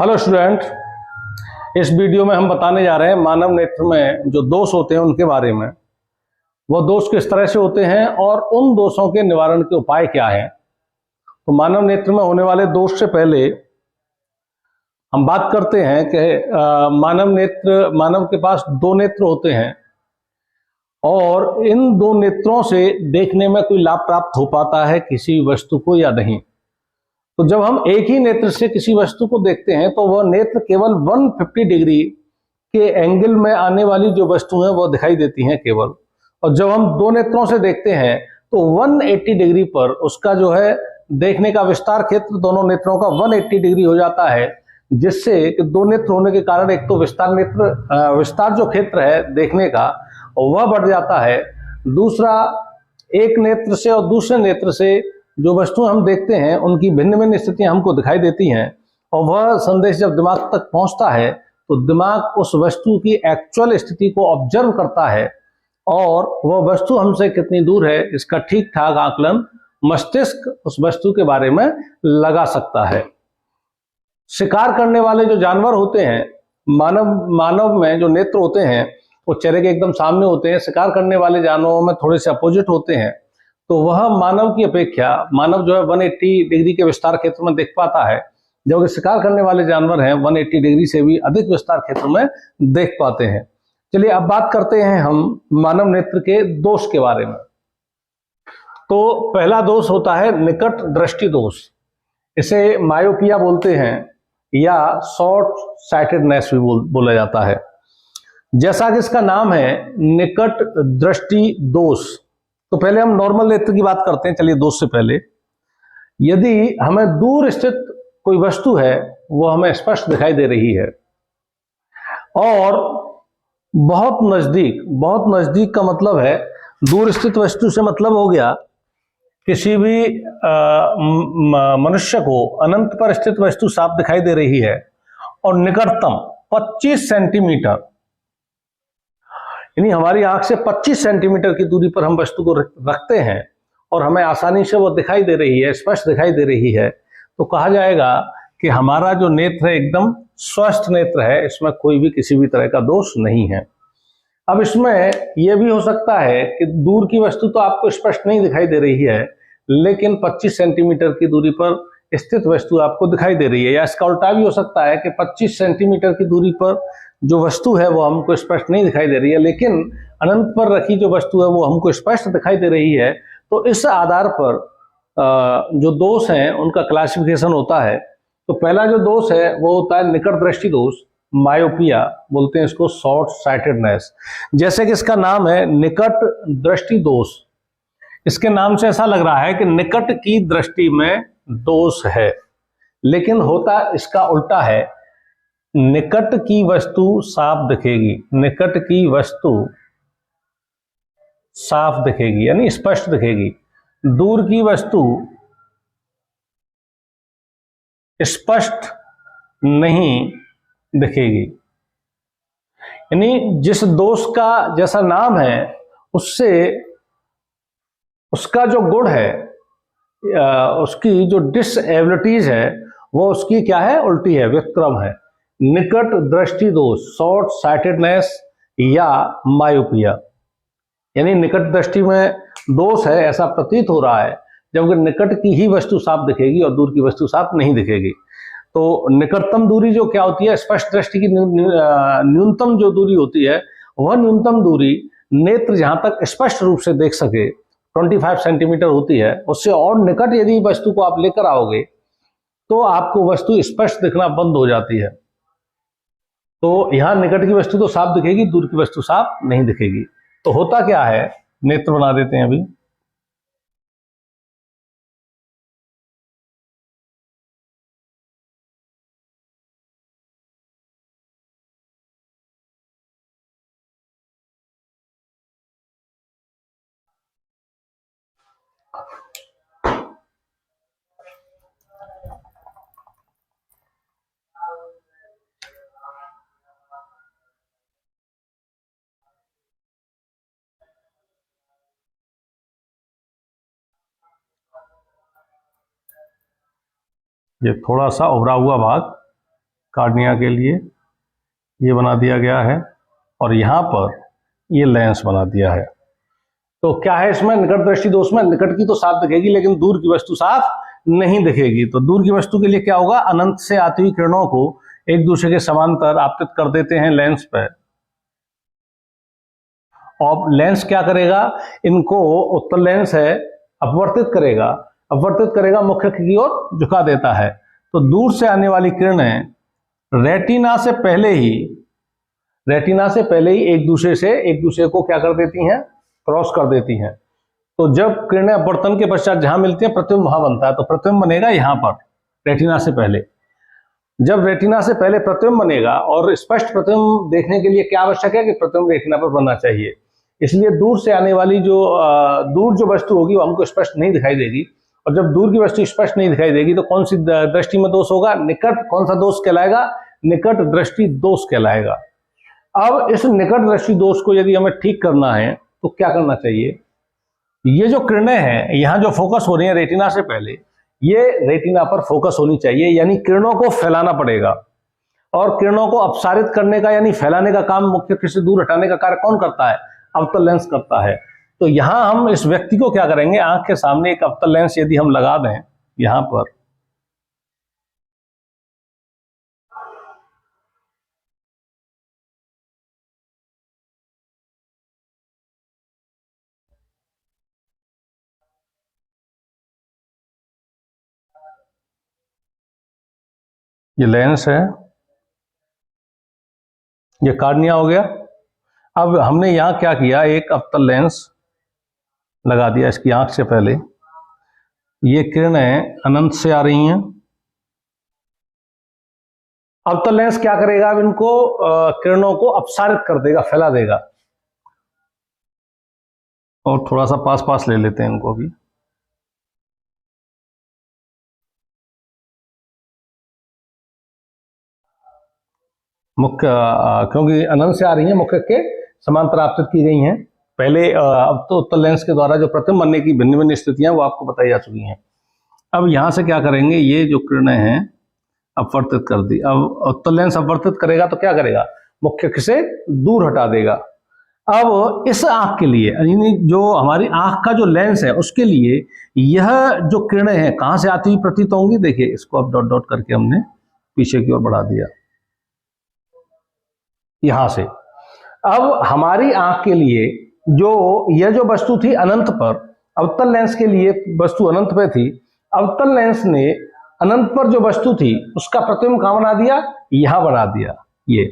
Hello student, इस video में हम बताने जा रहे हैं मानव नेत्र में जो दोष होते हैं उनके बारे में। वो दोष किस तरह से होते हैं और उन दोषों के निवारण के उपाय क्या हैं। तो मानव नेत्र में होने वाले दोष से पहले हम बात करते हैं कि मानव के पास दो नेत्र होते हैं और इन दो नेत्रों से देखने में कोई लाभ प्राप्त हो पाता है किसी वस्तु को या नहीं। तो जब हम एक ही नेत्र से किसी वस्तु को देखते हैं तो वह नेत्र केवल 150 डिग्री के एंगल में आने वाली जो वस्तु है वो दिखाई देती हैं केवल। और जब हम दो नेत्रों से देखते हैं तो 180 डिग्री पर उसका जो है देखने का विस्तार क्षेत्र दोनों नेत्रों का 180 डिग्री हो जाता है, जिससे कि दो नेत्र होने के कारण एक तो विस्तार जो क्षेत्र है देखने का वह बढ़ जाता है। दूसरा, एक नेत्र से और दूसरे नेत्र से जो वस्तु हम देखते हैं उनकी भिन्न भिन्न स्थितियां हमको दिखाई देती हैं और वह संदेश जब दिमाग तक पहुंचता है तो दिमाग उस वस्तु की एक्चुअल स्थिति को ऑब्जर्व करता है और वह वस्तु हमसे कितनी दूर है इसका ठीक ठाक आकलन मस्तिष्क उस वस्तु के बारे में लगा सकता है। शिकार करने वाले जो जानवर होते हैं, मानव में जो नेत्र होते हैं वो चेहरे के एकदम सामने होते हैं। शिकार करने वाले जानवरों में थोड़े से अपोजिट होते हैं। तो वह मानव की अपेक्षा, मानव जो है 180 डिग्री के विस्तार क्षेत्र में देख पाता है, जबकि शिकार करने वाले जानवर हैं 180 डिग्री से भी अधिक विस्तार क्षेत्र में देख पाते हैं। चलिए अब बात करते हैं हम मानव नेत्र के दोष के बारे में। तो पहला दोष होता है निकट दृष्टि दोष। इसे मायोपिया बोलते हैं या शॉर्ट साइटेडनेस भी बोला जाता है। जैसा कि इसका नाम है निकट दृष्टि दोष, तो पहले हम नॉर्मल नेत्र की बात करते हैं। चलिए दोष से पहले, यदि हमें दूर स्थित कोई वस्तु है वो हमें स्पष्ट दिखाई दे रही है और बहुत नजदीक का मतलब है, दूर स्थित वस्तु से मतलब हो गया किसी भी मनुष्य को अनंत पर स्थित वस्तु साफ दिखाई दे रही है और निकटतम 25 सेंटीमीटर, यानी हमारी आंख से 25 सेंटीमीटर की दूरी पर हम वस्तु को रखते हैं और हमें आसानी से वो दिखाई दे रही है, स्पष्ट दिखाई दे रही है, तो कहा जाएगा कि हमारा जो नेत्र है एकदम स्वस्थ नेत्र है, इसमें कोई भी किसी भी तरह का दोष नहीं है। अब इसमें यह भी हो सकता है कि दूर की वस्तु तो आपको स्पष्ट नहीं दिखाई दे रही है, लेकिन 25 सेंटीमीटर की दूरी पर स्थित वस्तु आपको दिखाई दे रही है। या इसका उल्टा भी हो सकता है कि 25 सेंटीमीटर की दूरी पर जो वस्तु है वो हमको स्पष्ट नहीं दिखाई दे रही है, लेकिन अनंत पर रखी जो वस्तु है वो हमको स्पष्ट दिखाई दे रही है। तो इस आधार पर जो दोष हैं उनका क्लासिफिकेशन होता है। तो पहला जो दोष है वो होता है निकट दृष्टि दोष, मायोपिया बोलते हैं इसको, शॉर्ट साइटेडनेस। जैसे कि इसका नाम है निकट दृष्टि दोष, इसके नाम से ऐसा लग रहा है कि निकट की दृष्टि में दोष है, लेकिन होता इसका उल्टा है। निकट की वस्तु साफ दिखेगी, निकट की वस्तु साफ दिखेगी यानी स्पष्ट दिखेगी, दूर की वस्तु स्पष्ट नहीं दिखेगी। यानी जिस दोष का जैसा नाम है उससे उसका जो गुण है, उसकी जो डिसएबिलिटीज है वो उसकी क्या है, उल्टी है, व्युत्क्रम है। निकट दृष्टि दोष, शॉर्ट साइटेडनेस या मायोपिया, यानी निकट दृष्टि में दोष है ऐसा प्रतीत हो रहा है, जबकि निकट की ही वस्तु साफ दिखेगी और दूर की वस्तु साफ नहीं दिखेगी। तो निकटतम दूरी जो क्या होती है, स्पष्ट दृष्टि की न्यूनतम जो दूरी होती है, वह न्यूनतम दूरी नेत्र जहां तक स्पष्ट रूप से देख सके 25 सेंटीमीटर होती है। उससे और निकट यदि वस्तु को आप लेकर आओगे तो आपको वस्तु स्पष्ट दिखना बंद हो जाती है। तो यहां निकट की वस्तु तो साफ दिखेगी, दूर की वस्तु साफ नहीं दिखेगी। तो होता क्या है, नेत्र बना देते हैं अभी। ये थोड़ा सा उभरा हुआ भाग कार्निया के लिए ये बना दिया गया है और यहाँ पर ये लेंस बना दिया है। तो क्या है इसमें निकट दृष्टि दोष में, निकट की तो साफ दिखेगी लेकिन दूर की वस्तु साफ नहीं दिखेगी। तो दूर की वस्तु के लिए क्या होगा, अनंत से आती हुई किरणों को एक दूसरे के समांतर आपतित कर देते हैं लेंस पर, और लेंस क्या करेगा, इनको, उत्तल लेंस है, अपवर्तित करेगा, अपवर्तित करेगा मुख्य की ओर झुका देता है। तो दूर से आने वाली किरणें रेटिना से पहले ही एक दूसरे को क्या कर देती हैं, क्रॉस कर देती हैं। तो जब किरणें अपवर्तन के पश्चात जहां मिलती हैं प्रतिबिंब वहां बनता है, तो प्रतिबिंब बनेगा यहां पर रेटिना से पहले। जब रेटिना से पहले प्रतिबिंब बनेगा, और स्पष्ट प्रतिबिंब देखने के लिए क्या आवश्यक है कि प्रतिबिंब रेटिना पर बनना चाहिए। इसलिए दूर से आने वाली दूर जो वस्तु होगी वो हमको स्पष्ट नहीं दिखाई देगी, और जब दूर की वस्तु स्पष्ट नहीं दिखाई देगी तो कौन सी दृष्टि में दोष होगा, निकट, कौन सा दोष कहलाएगा, निकट दृष्टि दोष कहलाएगा। अब इस निकट दृष्टि दोष को यदि हमें ठीक करना है तो क्या करना चाहिए, ये जो किरणें हैं यहां जो फोकस हो रही है रेटिना से पहले, ये रेटिना पर फोकस होनी चाहिए, यानी किरणों को फैलाना पड़ेगा। और किरणों को अपसारित करने का यानी फैलाने का काम, मुख्य अक्ष से दूर हटाने का कार्य कौन करता है, अवतल लेंस करता है। तो यहां हम इस व्यक्ति को क्या करेंगे, आंख के सामने एक अवतल लेंस यदि हम लगा दें यहां पर, ये लेंस है, ये कार्निया हो गया। अब हमने यहां क्या किया, एक अवतल लेंस लगा दिया इसकी आंख से पहले। ये किरणें अनंत से आ रही हैं। अवतल लेंस क्या करेगा, अब इनको किरणों को अपसारित कर देगा, फैला देगा। और थोड़ा सा पास पास ले लेते हैं इनको भी। मुख्य क्योंकि अनंत से आ रही है, मुख्य के समांतर आपतित की गई हैं पहले। अब तो उत्तल लेंस के द्वारा जो प्रतिबिंब बनने की भिन्न भिन्न स्थितियां वो आपको बताई जा चुकी हैं। अब यहां से क्या करेंगे, ये जो किरणें हैं अपवर्तित कर दी। अब उत्तल लेंस अपवर्तित करेगा तो क्या करेगा, मुख्य अक्ष से दूर हटा देगा। अब इस आंख के लिए, यानी जो हमारी आंख का जो लेंस है उसके लिए यह जो किरणें हैं कहां से आती हुई प्रतीत होंगी, देखिए इसको अब डॉट डॉट करके हमने पीछे की ओर बढ़ा दिया, यहां से। अब हमारी आंख के लिए जो यह जो वस्तु थी अनंत पर, अवतल लेंस के लिए वस्तु अनंत पे थी, अवतल लेंस ने अनंत पर जो वस्तु थी उसका प्रतिबिंब कहां बना दिया, यहां बना दिया ये।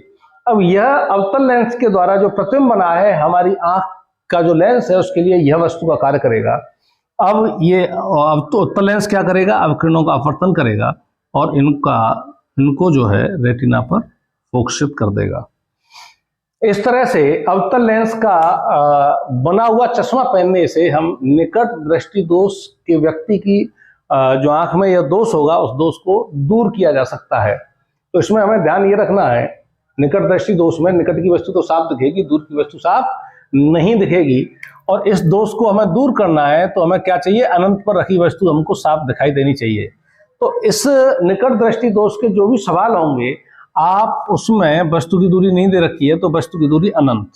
अब यह अवतल लेंस के द्वारा जो प्रतिबिंब बना है हमारी आंख का जो लेंस है उसके लिए यह वस्तु का कार्य करेगा। अब ये अब तो उत्तल लेंस क्या करेगा, अवकिरणों का अपवर्तन करेगा और इनको जो है रेटिना पर फोकसित कर देगा। इस तरह से अवतल लेंस का बना हुआ चश्मा पहनने से हम निकट दृष्टि दोष के व्यक्ति की जो आंख में यह दोष होगा उस दोष को दूर किया जा सकता है। तो इसमें हमें ध्यान ये रखना है, निकट दृष्टि दोष में निकट की वस्तु तो साफ दिखेगी, दूर की वस्तु साफ नहीं दिखेगी। और इस दोष को हमें दूर करना है तो हमें क्या चाहिए, अनंत पर रखी वस्तु हमको साफ दिखाई देनी चाहिए। तो इस निकट दृष्टि दोष के जो भी सवाल होंगे, आप उसमें वस्तु की दूरी नहीं दे रखी है तो वस्तु की दूरी अनंत,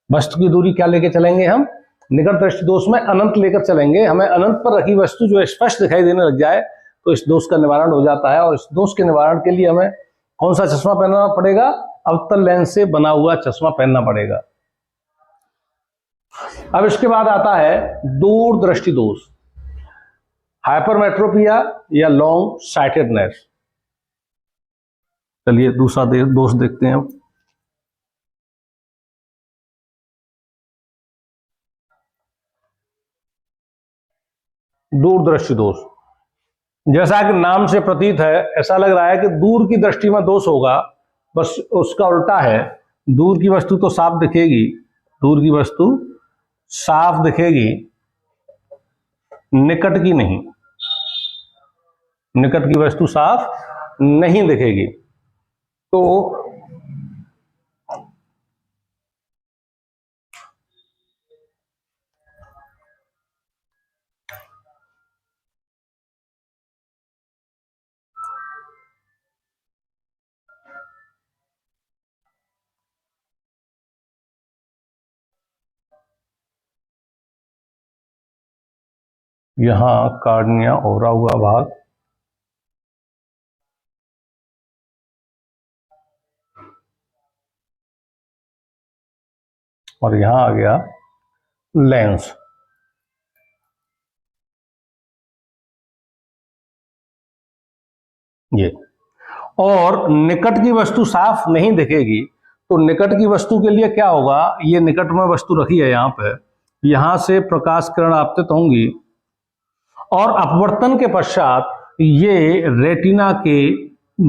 वस्तु की दूरी क्या लेके चलेंगे हम, निकट दृष्टि दोष में अनंत लेकर चलेंगे। हमें अनंत पर रखी वस्तु जो स्पष्ट दिखाई देने लग जाए तो इस दोष का निवारण हो जाता है। और इस दोष के निवारण के लिए हमें कौन सा चश्मा पहनना पड़ेगा, अवतल लेंस से बना हुआ चश्मा पहनना पड़ेगा। अब इसके बाद आता है दूर दृष्टि दोष, हाइपरमेट्रोपिया या लॉन्ग साइटेडनेस। चलिए दूसरा दोष देखते हैं। दूरदृष्टि दोष, जैसा कि नाम से प्रतीत है ऐसा लग रहा है कि दूर की दृष्टि में दोष होगा, बस उसका उल्टा है। दूर की वस्तु तो साफ दिखेगी, दूर की वस्तु साफ दिखेगी, निकट की नहीं, निकट की वस्तु साफ नहीं दिखेगी। तो यहाँ कार्निया ओवरा हुआ भाग, और यहाँ आ गया लेंस। ये और निकट की वस्तु साफ नहीं दिखेगी, तो निकट की वस्तु के लिए क्या होगा, ये निकट में वस्तु रखी है यहाँ पे, यहाँ से प्रकाश किरण आपतित होंगी और अपवर्तन के पश्चात ये रेटिना के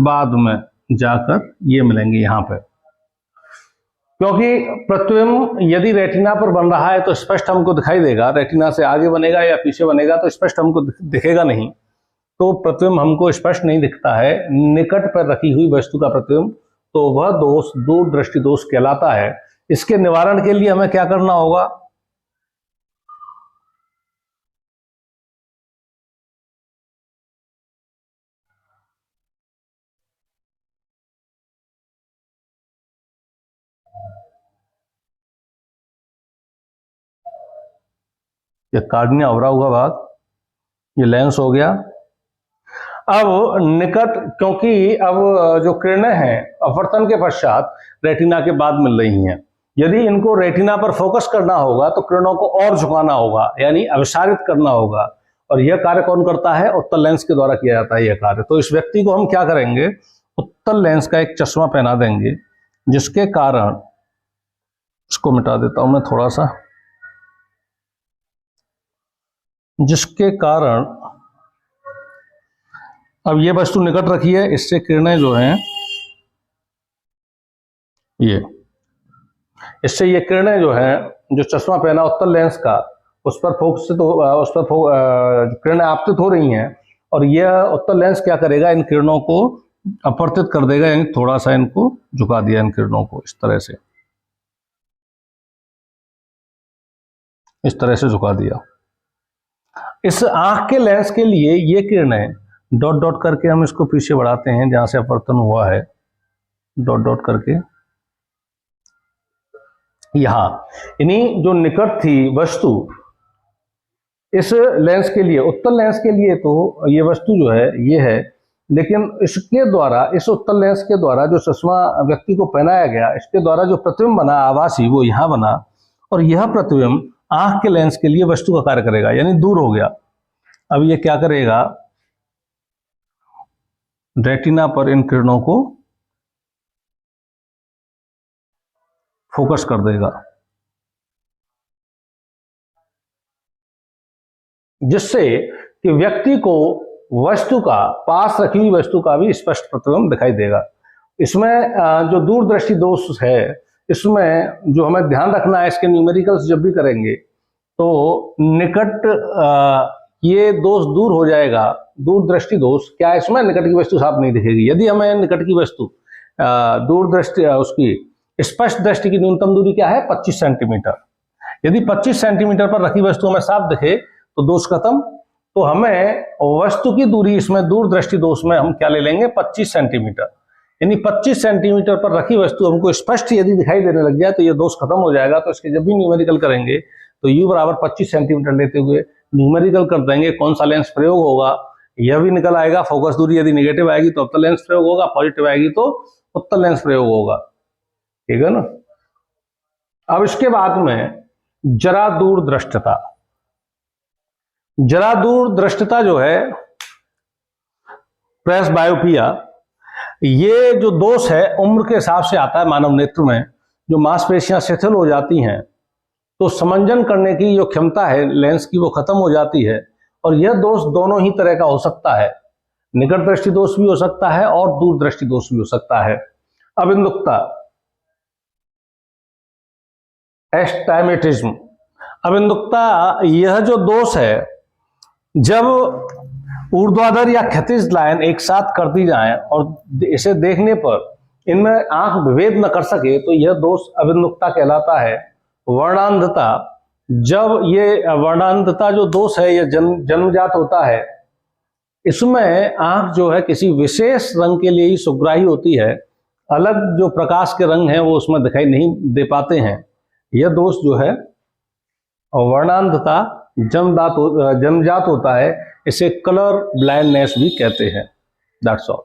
बाद में जाकर ये मिलेंगे यहाँ पे। क्योंकि प्रतिबिंब यदि रेटिना पर बन रहा है तो स्पष्ट हमको दिखाई देगा, रेटिना से आगे बनेगा या पीछे बनेगा तो स्पष्ट हमको दिखेगा नहीं, तो प्रतिबिंब हमको स्पष्ट नहीं दिखता है। निकट पर रखी हुई वस्तु का प्रतिबिंब, तो वह दोष दूरदृष्टि दोष कहलाता है। इसके निवारण के लिए हमें क्या करना होगा, ये कार्निया ओवरा हुआ भाग, ये लेंस हो गया। अब निकट, क्योंकि अब जो किरणें हैं अपवर्तन के पश्चात रेटिना के बाद मिल रही हैं, यदि इनको रेटिना पर फोकस करना होगा तो किरणों को और झुकाना होगा, यानी अभिसारित करना होगा, और यह कार्य कौन करता है, उत्तल लेंस के द्वारा किया जाता है यह कार्य। तो इस व्यक्ति को हम क्या करेंगे, उत्तल लेंस का एक चश्मा पहना देंगे, जिसके कारण, इसको मिटा देता हूं मैं थोड़ा सा, जिसके कारण अब ये वस्तु निकट रखी है, इससे किरणें जो हैं ये, इससे ये किरणें जो हैं, जो चश्मा पहना उत्तल लेंस का, उस पर फोकस तो उस पर किरणें आपतित हो रही हैं, और यह उत्तल लेंस क्या करेगा, इन किरणों को अपवर्तित कर देगा, यानी थोड़ा सा इनको झुका दिया, इन किरणों को इस तरह से झुका दिया। इस आंख के लेंस के लिए ये किरणें डॉट डॉट करके हम इसको पीछे बढ़ाते हैं, जहां से अपवर्तन हुआ है, डॉट डॉट करके यहां, यानी जो निकट थी वस्तु इस लेंस के लिए, उत्तल लेंस के लिए तो ये वस्तु जो है ये है, लेकिन इसके द्वारा, इस उत्तल लेंस के द्वारा जो चश्मा व्यक्ति को पहनाया गया, इसके द्वारा जो प्रतिबिंब बना आभासी, वो यहां बना, और यह प्रतिबिंब आंख के लेंस के लिए वस्तु का कार्य करेगा, यानी दूर हो गया। अब ये क्या करेगा, रेटिना पर इन किरणों को फोकस कर देगा, जिससे कि व्यक्ति को वस्तु का, पास रखी हुई वस्तु का भी स्पष्ट प्रतिबिंब दिखाई देगा। इसमें जो दूरदृष्टि दोष है, इसमें जो हमें ध्यान रखना है, इसके न्यूमेरिकल्स जब भी करेंगे तो निकट ये दोष दूर हो जाएगा, दूरदृष्टि दोष। क्या इसमें निकट की वस्तु साफ नहीं दिखेगी। यदि हमें निकट की वस्तु दूरदृष्टि, उसकी स्पष्ट दृष्टि की न्यूनतम दूरी क्या है, 25 सेंटीमीटर। यदि 25 सेंटीमीटर पर रखी वस्तु हमें साफ दिखे तो दोष खत्म। तो हमें वस्तु की दूरी इसमें दूरदृष्टि दोष में हम क्या ले लेंगे, 25 सेंटीमीटर। यानी 25 सेंटीमीटर पर रखी वस्तु हमको स्पष्ट यदि दिखाई देने लग जाए तो ये दोष खत्म हो जाएगा। तो इसके जब भी न्यूमेरिकल करेंगे तो u बराबर 25 सेंटीमीटर लेते हुए न्यूमेरिकल कर देंगे, कौन सा लेंस प्रयोग होगा यह भी निकल आएगा। फोकस दूरी यदि नेगेटिव आएगी तो उत्तल लेंस प्रयोग होगा, पॉजिटिव आएगी तो उत्तल लेंस प्रयोग होगा, ठीक है ना। अब इसके बाद में जरा दूरदृष्टता। जरा दूरदृष्टता जो है, प्रेसबायोपिया, ये जो दोष है उम्र के हिसाब से आता है मानव नेत्र में। जो मांसपेशियां शिथिल हो जाती हैं तो समंजन करने की जो क्षमता है लेंस की वो खत्म हो जाती है, और यह दोष दोनों ही तरह का हो सकता है। निकट दृष्टि दोष भी हो सकता है और दूरदृष्टि दोष भी हो सकता है। अबिंदुकता, एस्टाइमेटिज्म। अबिंदुकता यह जो दोष है, जब ऊर्ध्वाधर या क्षैतिज लाइन एक साथ कर दी जाए और इसे देखने पर इनमें आंख विभेद न कर सके तो यह दोष अबिंदुकता कहलाता है। वर्णांधता, जब ये वर्णांधता जो दोष है यह जन्मजात होता है, इसमें आंख जो है किसी विशेष रंग के लिए ही सुग्राही होती है, अलग जो प्रकाश के रंग हैं वो उसमें दिखाई नहीं दे पाते हैं। यह दोष जो है वर्णांधता जन्मजात होता है, इसे कलर ब्लाइंडनेस भी कहते हैं। That's all.